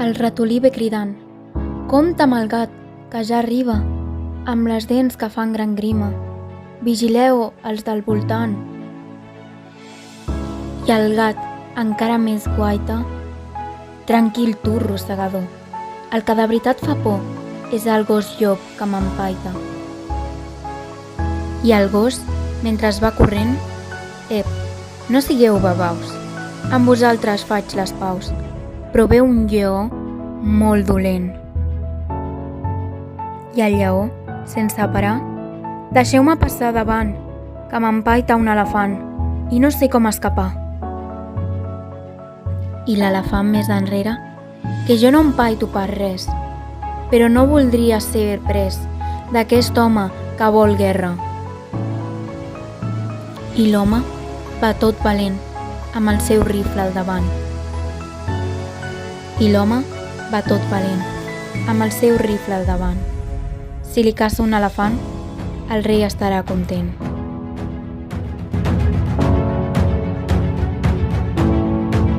El ratolí ve cridant: «Compte amb el gat, que ja arriba, amb les dents que fan gran grima. Vigileu els del voltant». I el gat, encara més guaita: «Tranquil tu, rosegador, el que de veritat fa por és el gos llop que m'empaita». I el gos, mentre va corrent: «Ep, no sigueu babaus, amb vosaltres faig les paus, però ve un lleó molt dolent». I el lleó, sense parar: «Deixeu-me passar davant, que m'empaita un elefant i no sé com escapar». I l'elefant més enrere: «Que jo no empaito per res, però no voldria ser pres d'aquest home que vol guerra». I l'home va tot valent, amb el seu rifle al davant. I l'home va tot valent, amb el seu rifle al davant. Si li caça un elefant, el rei estarà content.